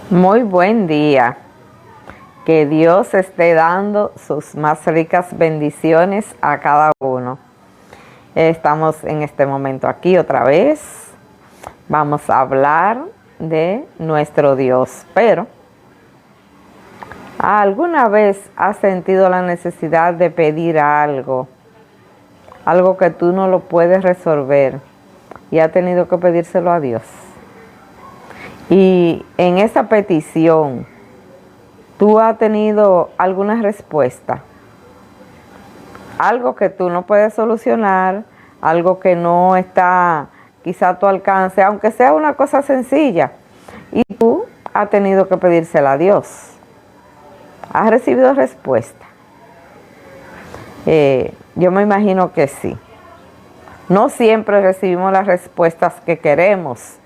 Muy buen día. Que Dios esté dando sus más ricas bendiciones a cada uno. Estamos en este momento aquí otra vez. Vamos a hablar de nuestro Dios. Pero, ¿alguna vez has sentido la necesidad de pedir algo? Algo que tú no lo puedes resolver y has tenido que pedírselo a Dios. Y en esa petición, ¿tú has tenido alguna respuesta? Algo que tú no puedes solucionar, algo que no está quizá a tu alcance, aunque sea una cosa sencilla, y tú has tenido que pedírsela a Dios. ¿Has recibido respuesta? Yo me imagino que sí. No siempre recibimos las respuestas que queremos,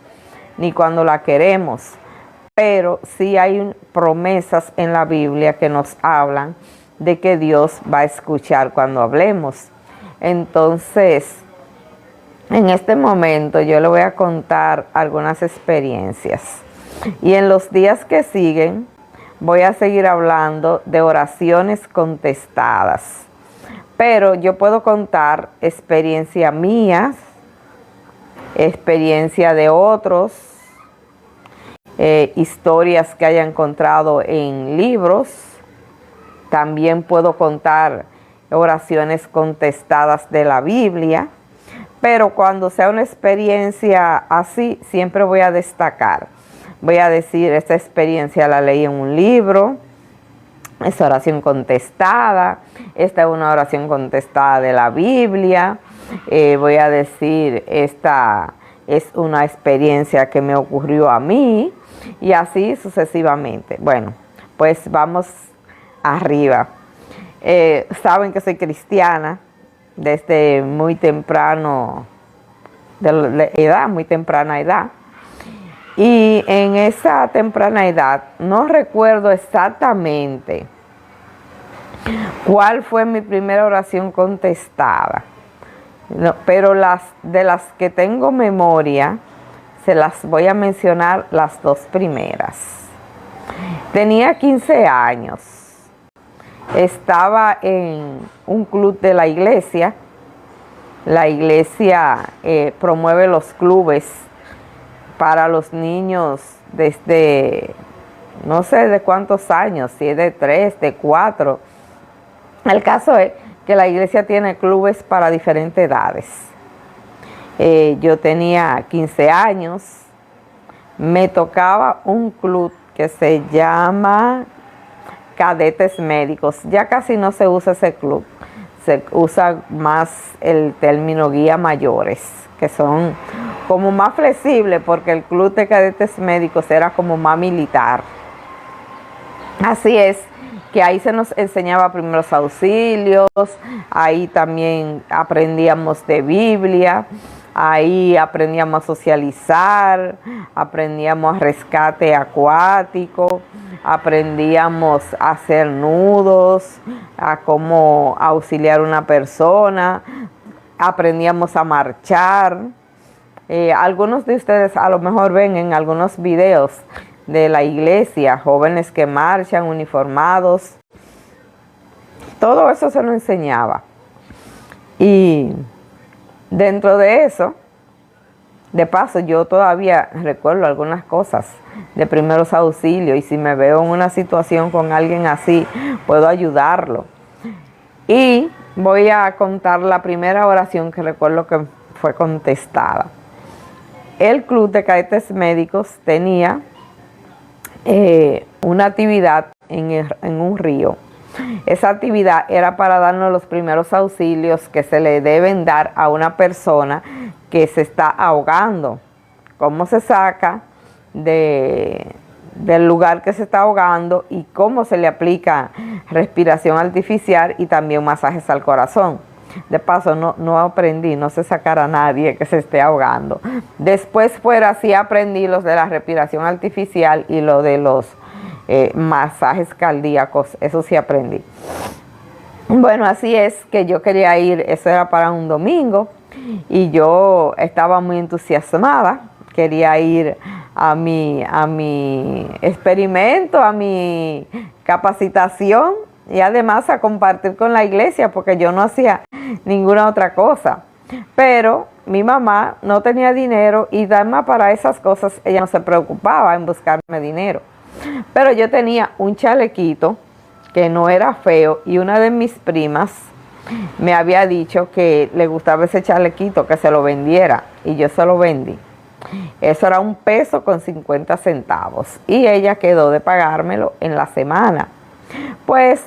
ni cuando la queremos, pero sí hay promesas en la Biblia que nos hablan de que Dios va a escuchar cuando hablemos. Entonces, en este momento yo le voy a contar algunas experiencias. Y en los días que siguen voy a seguir hablando de oraciones contestadas. Pero yo puedo contar experiencias mías, experiencia de otros, historias que haya encontrado en libros. También puedo contar oraciones contestadas de la Biblia, pero cuando sea una experiencia así, siempre voy a destacar. Voy a decir, esta experiencia la leí en un libro, esta oración contestada, esta es una oración contestada de la Biblia. Voy a decir, esta es una experiencia que me ocurrió a mí, y así sucesivamente. Bueno, pues vamos arriba. Saben que soy cristiana desde muy temprano, muy temprana edad. Y en esa temprana edad, no recuerdo exactamente cuál fue mi primera oración contestada. No, pero de las que tengo memoria, se las voy a mencionar las dos primeras. Tenía 15 años. Estaba en un club de la iglesia. La iglesia promueve los clubes para los niños desde no sé de cuántos años, si es de 3, de 4. El caso es que la iglesia tiene clubes para diferentes edades. Yo tenía 15 años, me tocaba un club que se llama Cadetes Médicos. Ya casi no se usa ese club, se usa más el término guía mayores, que son como más flexibles, porque el club de Cadetes Médicos era como más militar. Así es que ahí se nos enseñaba primeros auxilios, ahí también aprendíamos de Biblia, ahí aprendíamos a socializar, aprendíamos rescate acuático, aprendíamos a hacer nudos, a cómo auxiliar a una persona, aprendíamos a marchar. Algunos de ustedes a lo mejor ven en algunos videos de la iglesia, jóvenes que marchan uniformados. Todo eso se nos enseñaba. Y dentro de eso, de paso, yo todavía recuerdo algunas cosas de primeros auxilios, y si me veo en una situación con alguien así, puedo ayudarlo. Y voy a contar la primera oración que recuerdo que fue contestada. El club de cadetes médicos tenía una actividad en un río. Esa actividad era para darnos los primeros auxilios que se le deben dar a una persona que se está ahogando. Cómo se saca del lugar que se está ahogando y cómo se le aplica respiración artificial y también masajes al corazón. De paso, no aprendí, no sé sacar a nadie que se esté ahogando. Después fuera, sí aprendí los de la respiración artificial y lo de los masajes cardíacos, eso sí aprendí. Bueno, así es que yo quería ir, eso era para un domingo, y yo estaba muy entusiasmada, quería ir a mi experimento, a mi capacitación y además a compartir con la iglesia porque yo no hacía ninguna otra cosa. Pero mi mamá no tenía dinero y además para esas cosas ella no se preocupaba en buscarme dinero. Pero yo tenía un chalequito que no era feo y una de mis primas me había dicho que le gustaba ese chalequito, que se lo vendiera y yo se lo vendí. Eso era $1.50 y ella quedó de pagármelo en la semana. Pues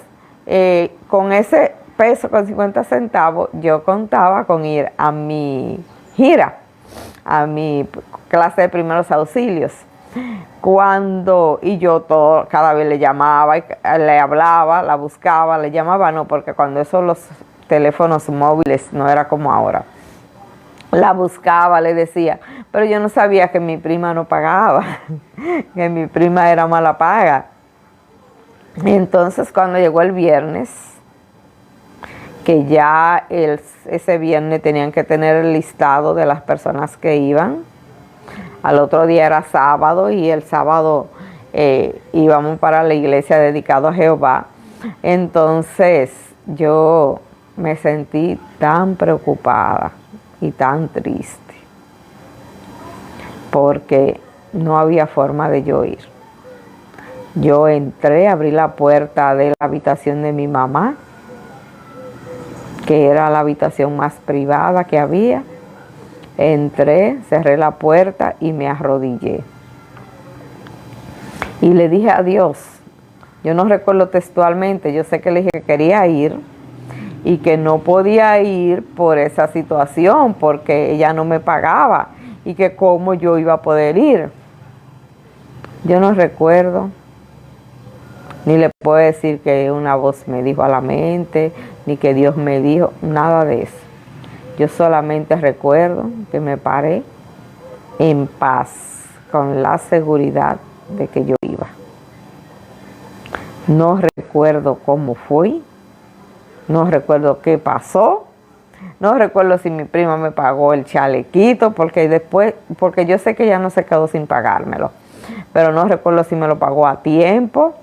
con ese $1.50 yo contaba con ir a mi gira, a mi clase de primeros auxilios. Y yo cada vez le llamaba, le hablaba, la buscaba, le llamaba, no, porque cuando eso los teléfonos móviles no era como ahora. La buscaba, le decía, pero yo no sabía que mi prima no pagaba, que mi prima era mala paga. Entonces cuando llegó el viernes, que ya ese viernes tenían que tener el listado de las personas que iban, al otro día era sábado y el sábado íbamos para la iglesia dedicada a Jehová. Entonces yo me sentí tan preocupada y tan triste porque no había forma de yo ir. Yo entré, abrí la puerta de la habitación de mi mamá, que era la habitación más privada que había. Entré, cerré la puerta y me arrodillé. Y le dije a Dios, yo no recuerdo textualmente, yo sé que le dije que quería ir y que no podía ir por esa situación, porque ella no me pagaba y que cómo yo iba a poder ir. Yo no recuerdo, ni le puedo decir que una voz me dijo a la mente, ni que Dios me dijo, nada de eso. Yo solamente recuerdo que me paré en paz, con la seguridad de que yo iba. No recuerdo cómo fui, no recuerdo qué pasó, no recuerdo si mi prima me pagó el chalequito, porque yo sé que ella no se quedó sin pagármelo, pero no recuerdo si me lo pagó a tiempo,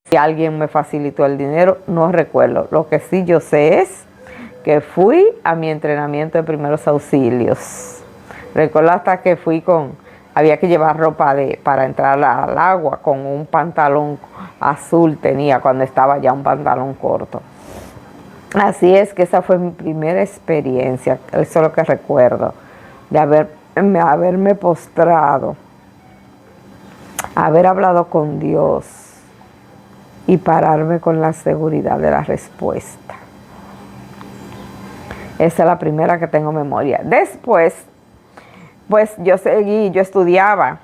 si alguien me facilitó el dinero, no recuerdo. Lo que sí yo sé es que fui a mi entrenamiento de primeros auxilios. Recuerdo hasta que había que llevar ropa para entrar al agua, con un pantalón azul tenía cuando estaba ya un pantalón corto. Así es que esa fue mi primera experiencia, eso es lo que recuerdo, de haberme postrado, haber hablado con Dios y pararme con la seguridad de la respuesta. Esa es la primera que tengo memoria. Después, pues yo estudiaba.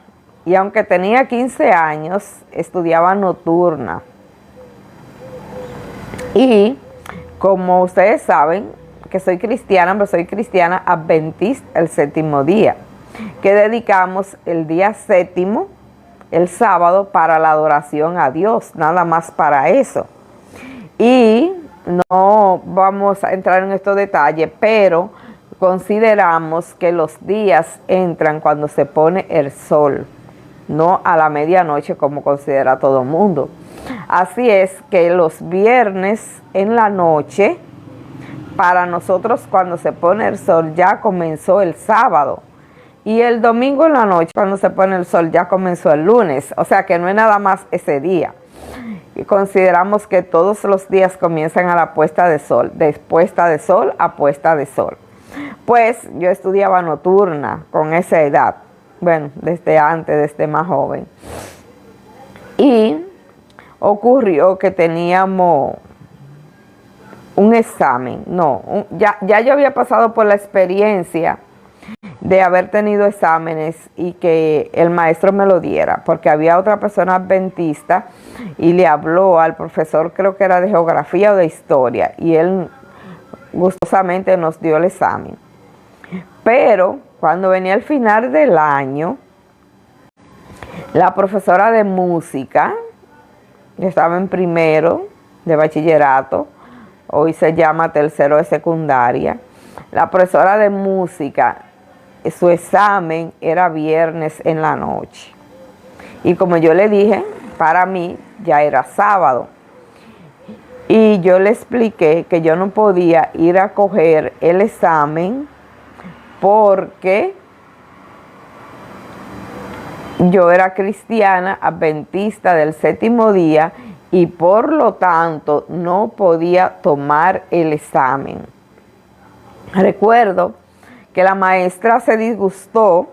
Y aunque tenía 15 años, estudiaba nocturna. Y como ustedes saben, que soy cristiana, pero soy cristiana adventista el séptimo día. Que dedicamos el día séptimo, el sábado, para la adoración a Dios. Nada más para eso. Y no vamos a entrar en estos detalles, pero consideramos que los días entran cuando se pone el sol, no a la medianoche como considera todo el mundo. Así es que los viernes en la noche, para nosotros cuando se pone el sol ya comenzó el sábado. Y el domingo en la noche cuando se pone el sol ya comenzó el lunes. O sea que no es nada más ese día. Y consideramos que todos los días comienzan a la puesta de sol, de puesta de sol a puesta de sol. Pues yo estudiaba nocturna con esa edad, bueno, desde más joven. Y ocurrió que teníamos un examen, ya yo había pasado por la experiencia de haber tenido exámenes y que el maestro me lo diera, porque había otra persona adventista y le habló al profesor, creo que era de geografía o de historia, y él gustosamente nos dio el examen. Pero cuando venía el final del año, la profesora de música, yo estaba en primero de bachillerato, hoy se llama tercero de secundaria, la profesora de música, su examen era viernes en la noche. Y como yo le dije, para mí ya era sábado. Y yo le expliqué que yo no podía ir a coger el examen porque yo era cristiana adventista del séptimo día y por lo tanto no podía tomar el examen. Recuerdo que la maestra se disgustó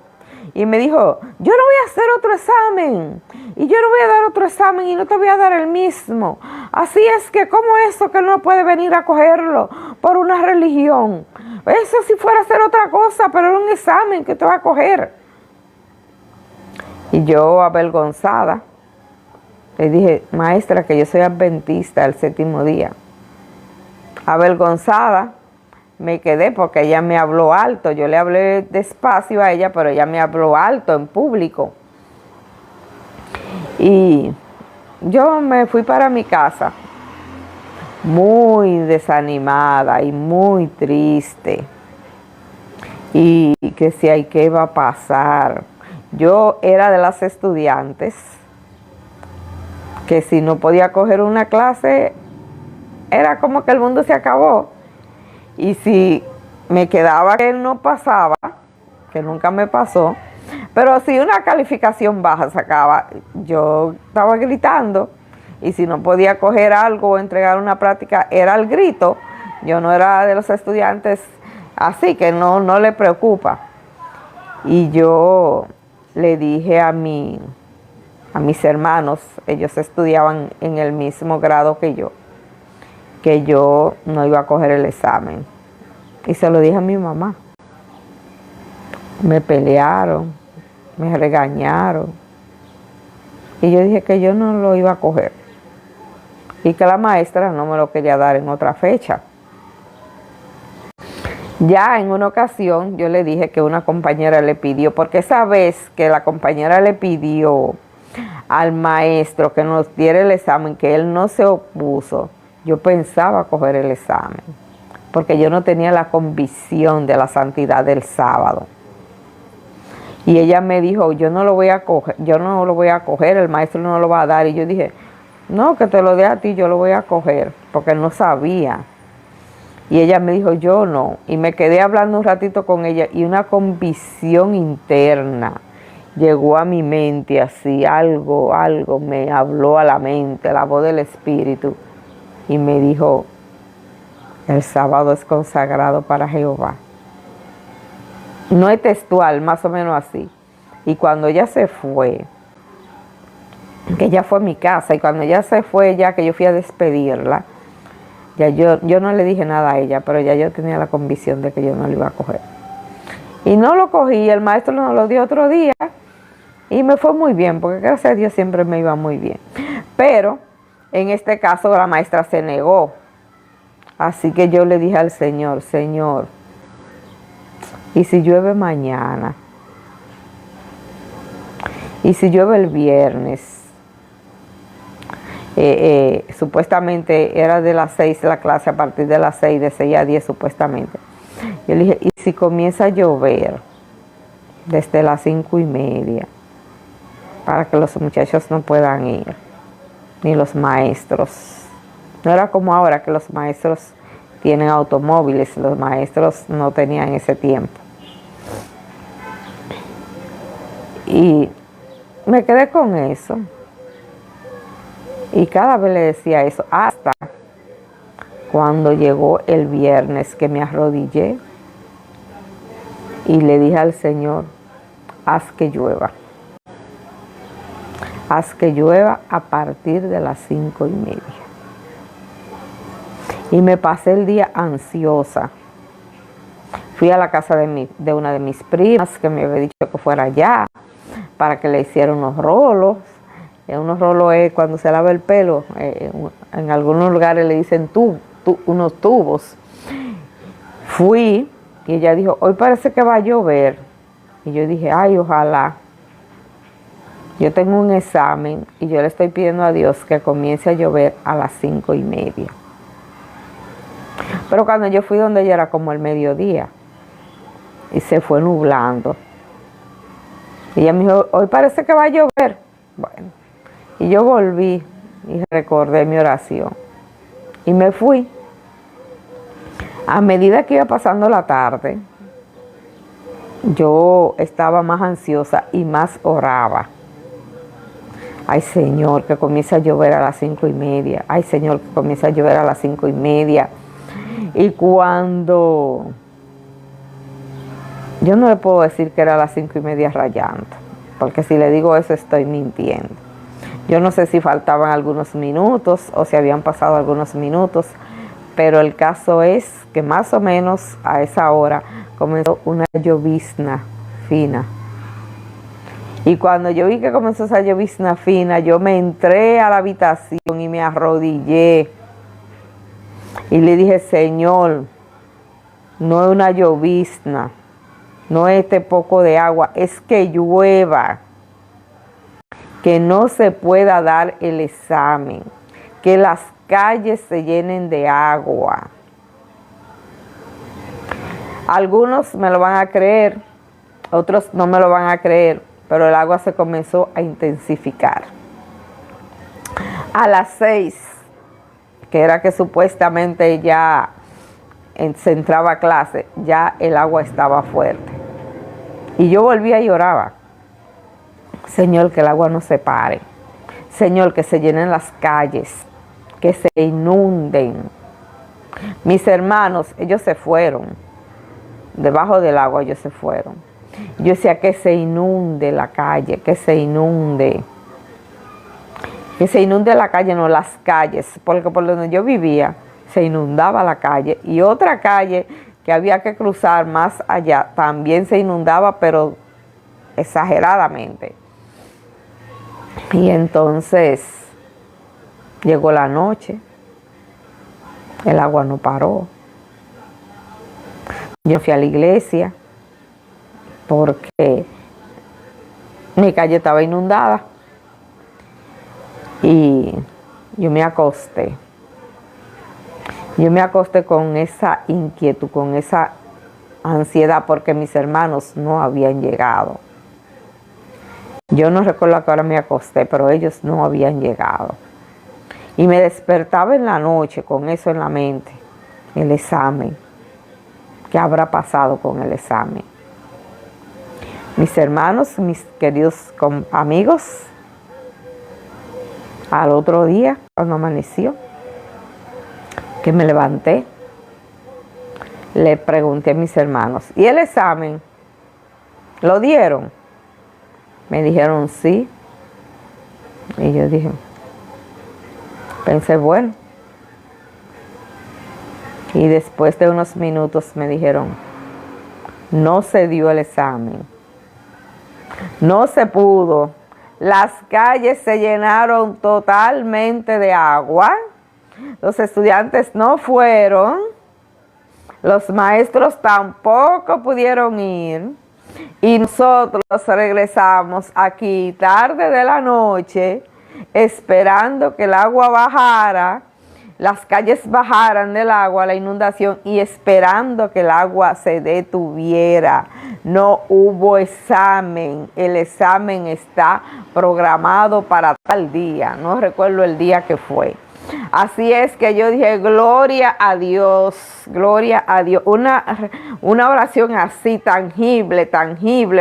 y me dijo, yo no voy a hacer otro examen y yo no voy a dar otro examen y no te voy a dar el mismo. Así es que, ¿cómo eso que no puede venir a cogerlo por una religión? Eso si fuera a hacer otra cosa, pero era un examen que te va a coger. Y yo, avergonzada, le dije, maestra, que yo soy adventista del séptimo día. Avergonzada, me quedé porque ella me habló alto. Yo le hablé despacio a ella, pero ella me habló alto en público. Y yo me fui para mi casa muy desanimada y muy triste. Y que si hay qué iba a pasar. Yo era de las estudiantes que si no podía coger una clase, era como que el mundo se acabó. Y si me quedaba que no pasaba, que nunca me pasó, pero si una calificación baja sacaba, yo estaba gritando. Y si no podía coger algo o entregar una práctica, era el grito. Yo no era de los estudiantes así, que no le preocupa. Y yo le dije a mis hermanos, ellos estudiaban en el mismo grado que yo no iba a coger el examen. Y se lo dije a mi mamá. Me pelearon, me regañaron. Y yo dije que yo no lo iba a coger. Y que la maestra no me lo quería dar en otra fecha. Ya en una ocasión yo le dije que una compañera le pidió, porque esa vez que la compañera le pidió al maestro que nos diera el examen, que él no se opuso, yo pensaba coger el examen, porque yo no tenía la convicción de la santidad del sábado. Y ella me dijo, yo no lo voy a coger, el maestro no lo va a dar. Y yo dije, no, que te lo dé a ti, yo lo voy a coger, porque no sabía. Y ella me dijo, yo no. Y me quedé hablando un ratito con ella y una convicción interna llegó a mi mente, así, algo me habló a la mente, la voz del Espíritu. Y me dijo, el sábado es consagrado para Jehová. No es textual, más o menos así. Y cuando ella se fue, que ella fue a mi casa, y cuando ella se fue, ya que yo fui a despedirla, ya yo no le dije nada a ella, pero ya yo tenía la convicción de que yo no lo iba a coger. Y no lo cogí, el maestro nos lo dio otro día, y me fue muy bien, porque gracias a Dios siempre me iba muy bien. Pero en este caso la maestra se negó. Así que yo le dije al Señor, Señor, ¿y si llueve mañana? ¿Y si llueve el viernes? Supuestamente era de las 6 la clase, a partir de las 6, de 6 a 10 supuestamente. Yo le dije, ¿y si comienza a llover desde las 5:30? Para que los muchachos no puedan ir, ni los maestros. No era como ahora que los maestros tienen automóviles, los maestros no tenían ese tiempo. Y me quedé con eso. Y cada vez le decía eso, hasta cuando llegó el viernes que me arrodillé y le dije al Señor, haz que llueva. Haz que llueva a partir de las 5:30. Y me pasé el día ansiosa. Fui a la casa de una de mis primas que me había dicho que fuera allá para que le hiciera unos rolos. Unos rolos es cuando se lava el pelo. En algunos lugares le dicen unos tubos. Fui y ella dijo, hoy parece que va a llover. Y yo dije, ay, ojalá. Yo tengo un examen y yo le estoy pidiendo a Dios que comience a llover a las 5:30. Pero cuando yo fui donde ella era como el mediodía y se fue nublando. Y ella me dijo, hoy parece que va a llover. Bueno, y yo volví y recordé mi oración y me fui. A medida que iba pasando la tarde, yo estaba más ansiosa y más oraba. Ay, Señor, que comience a llover a las 5:30. Ay, Señor, que comience a llover a las 5:30. Y cuando... Yo no le puedo decir que era a las 5:30 rayando, porque si le digo eso estoy mintiendo. Yo no sé si faltaban algunos minutos o si habían pasado algunos minutos, pero el caso es que más o menos a esa hora comenzó una llovizna fina. Y cuando yo vi que comenzó esa llovizna fina, yo me entré a la habitación y me arrodillé. Y le dije, Señor, no es una llovizna, no es este poco de agua, es que llueva. Que no se pueda dar el examen, que las calles se llenen de agua. Algunos me lo van a creer, otros no me lo van a creer, pero el agua se comenzó a intensificar. A las 6, que era que supuestamente ya se entraba a clase, ya el agua estaba fuerte. Y yo volvía y oraba. Señor, que el agua no se pare. Señor, que se llenen las calles, que se inunden. Mis hermanos, ellos se fueron. Debajo del agua ellos se fueron. Yo decía que se inunde la calle, que se inunde. Que se inunde la calle, no las calles. Porque por donde yo vivía se inundaba la calle. Y otra calle que había que cruzar más allá también se inundaba, pero exageradamente. Y entonces llegó la noche, el agua no paró. Yo fui a la iglesia porque mi calle estaba inundada y yo me acosté. Yo me acosté con esa inquietud, con esa ansiedad porque mis hermanos no habían llegado. Yo no recuerdo a qué hora me acosté, pero ellos no habían llegado. Y me despertaba en la noche con eso en la mente, el examen. ¿Qué habrá pasado con el examen? Mis hermanos, mis queridos amigos, al otro día, cuando amaneció, que me levanté, le pregunté a mis hermanos, ¿y el examen? ¿Lo dieron? Me dijeron sí. Y yo dije, pensé, bueno. Y después de unos minutos me dijeron, no se dio el examen. No se pudo. Las calles se llenaron totalmente de agua. Los estudiantes no fueron. Los maestros tampoco pudieron ir. Y nosotros regresamos aquí tarde de la noche, esperando que el agua bajara, las calles bajaran del agua, la inundación, y esperando que el agua se detuviera. No hubo examen, el examen está programado para tal día, no recuerdo el día que fue. Así es que yo dije, gloria a Dios, gloria a Dios. Una oración así, tangible,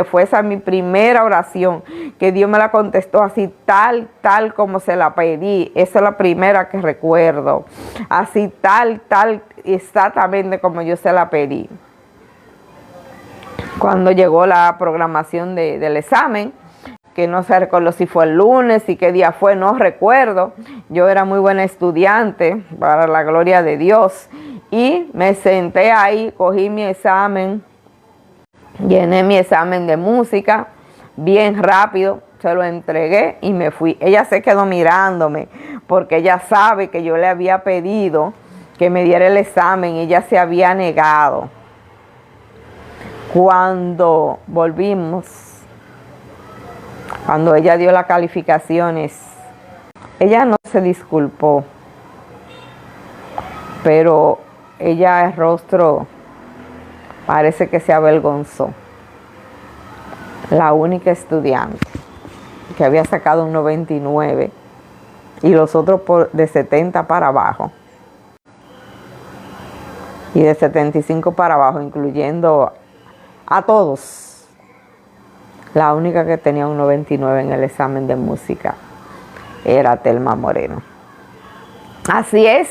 fue esa mi primera oración, que Dios me la contestó así, tal como se la pedí. Esa es la primera que recuerdo. Así, tal, exactamente como yo se la pedí. Cuando llegó la programación del examen, que no se recuerdo si fue el lunes y qué día fue, no recuerdo. Yo era muy buena estudiante, para la gloria de Dios. Y me senté ahí, cogí mi examen, llené mi examen de música, bien rápido, se lo entregué y me fui. Ella se quedó mirándome, porque ella sabe que yo le había pedido que me diera el examen, ella se había negado. Cuando volvimos, cuando ella dio las calificaciones, ella no se disculpó, pero ella el rostro parece que se avergonzó. La única estudiante, que había sacado un 99 y los otros de 70 para abajo. Y de 75 para abajo, incluyendo a todos. La única que tenía un 99 en el examen de música era Telma Moreno. Así es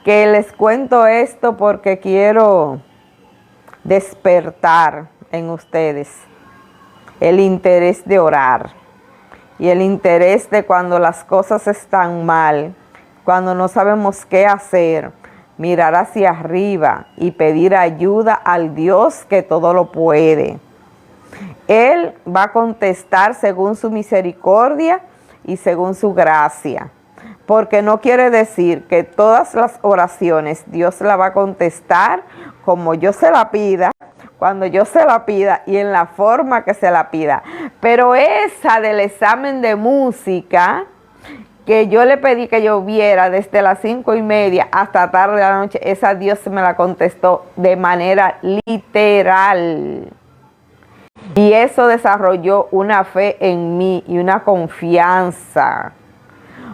que les cuento esto porque quiero despertar en ustedes el interés de orar y el interés de cuando las cosas están mal, cuando no sabemos qué hacer, mirar hacia arriba y pedir ayuda al Dios que todo lo puede. Él va a contestar según su misericordia y según su gracia. Porque no quiere decir que todas las oraciones Dios la va a contestar como yo se la pida, cuando yo se la pida y en la forma que se la pida. Pero esa del examen de música, que yo le pedí que yo viera desde las 5:30 hasta tarde de la noche, esa Dios me la contestó de manera literal. Y eso desarrolló una fe en mí y una confianza.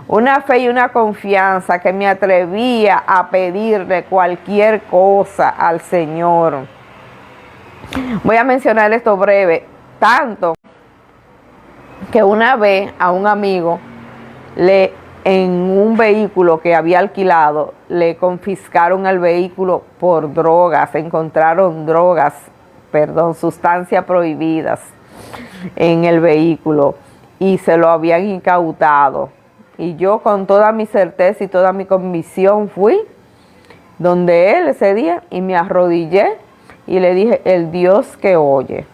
Una fe y una confianza que me atrevía a pedirle cualquier cosa al Señor. Voy a mencionar esto breve, tanto que una vez a un amigo en un vehículo que había alquilado, le confiscaron el vehículo por drogas, encontraron sustancias prohibidas en el vehículo y se lo habían incautado. Y yo con toda mi certeza y toda mi convicción fui donde él ese día y me arrodillé y le dije: el Dios que oye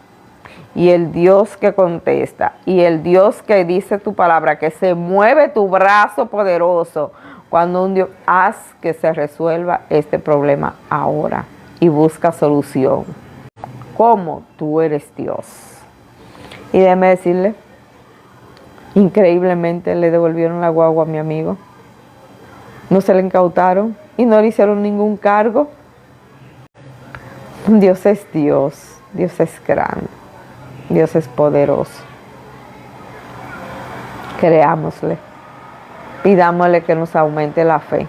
y el Dios que contesta y el Dios que dice tu palabra, que se mueve tu brazo poderoso cuando un Dios, haz que se resuelva este problema ahora y busca solución. ¿Cómo? Tú eres Dios. Y déjeme decirle, increíblemente le devolvieron la guagua a mi amigo. No se le incautaron y no le hicieron ningún cargo. Dios es Dios. Dios es grande. Dios es poderoso. Creámosle. Pidámosle que nos aumente la fe.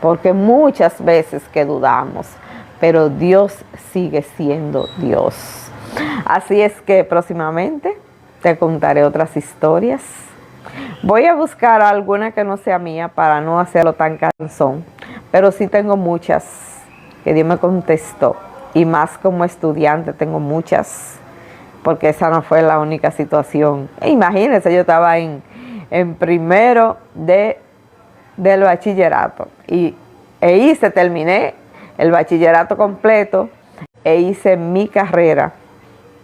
Porque muchas veces que dudamos, pero Dios sigue siendo Dios. Así es que próximamente te contaré otras historias. Voy a buscar alguna que no sea mía para no hacerlo tan cansón, pero sí tengo muchas que Dios me contestó, y más como estudiante tengo muchas, porque esa no fue la única situación. Imagínense, yo estaba en primero del bachillerato terminé el bachillerato completo e hice mi carrera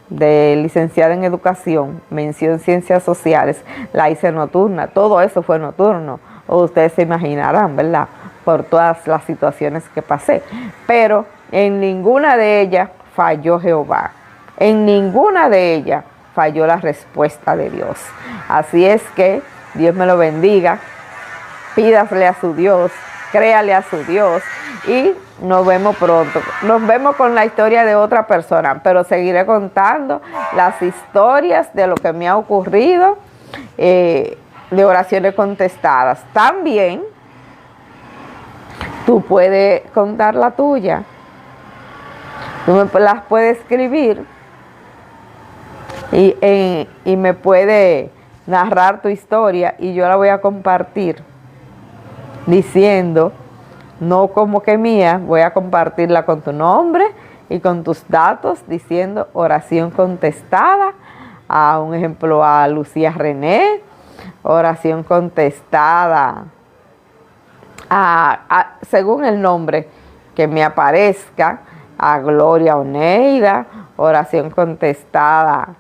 de licenciada en educación, mención ciencias sociales, la hice nocturna. Todo eso fue nocturno, o ustedes se imaginarán, ¿verdad?, por todas las situaciones que pasé. Pero en ninguna de ellas falló Jehová, en ninguna de ellas falló la respuesta de Dios. Así es que Dios me lo bendiga, pídasele a su Dios, créale a su Dios y nos vemos pronto. Nos vemos con la historia de otra persona, pero seguiré contando las historias de lo que me ha ocurrido, de oraciones contestadas. También tú puedes contar la tuya. Tú me las puedes escribir y me puedes narrar tu historia y yo la voy a compartir diciendo, no como que mía, voy a compartirla con tu nombre y con tus datos, diciendo oración contestada, a un ejemplo a Lucía René, oración contestada según el nombre que me aparezca, a Gloria Oneida, oración contestada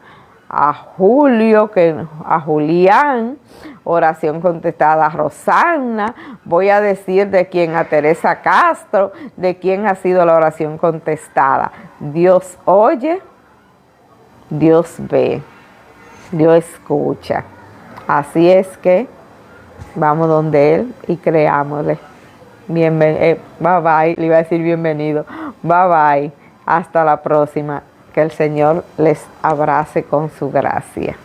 a Julio, a Julián, oración contestada a Rosana. Voy a decir de quién, a Teresa Castro, de quién ha sido la oración contestada. Dios oye, Dios ve, Dios escucha. Así es que vamos donde Él y creámosle. Bye bye, le iba a decir bienvenido. Bye bye, hasta la próxima. Que el Señor les abrace con su gracia.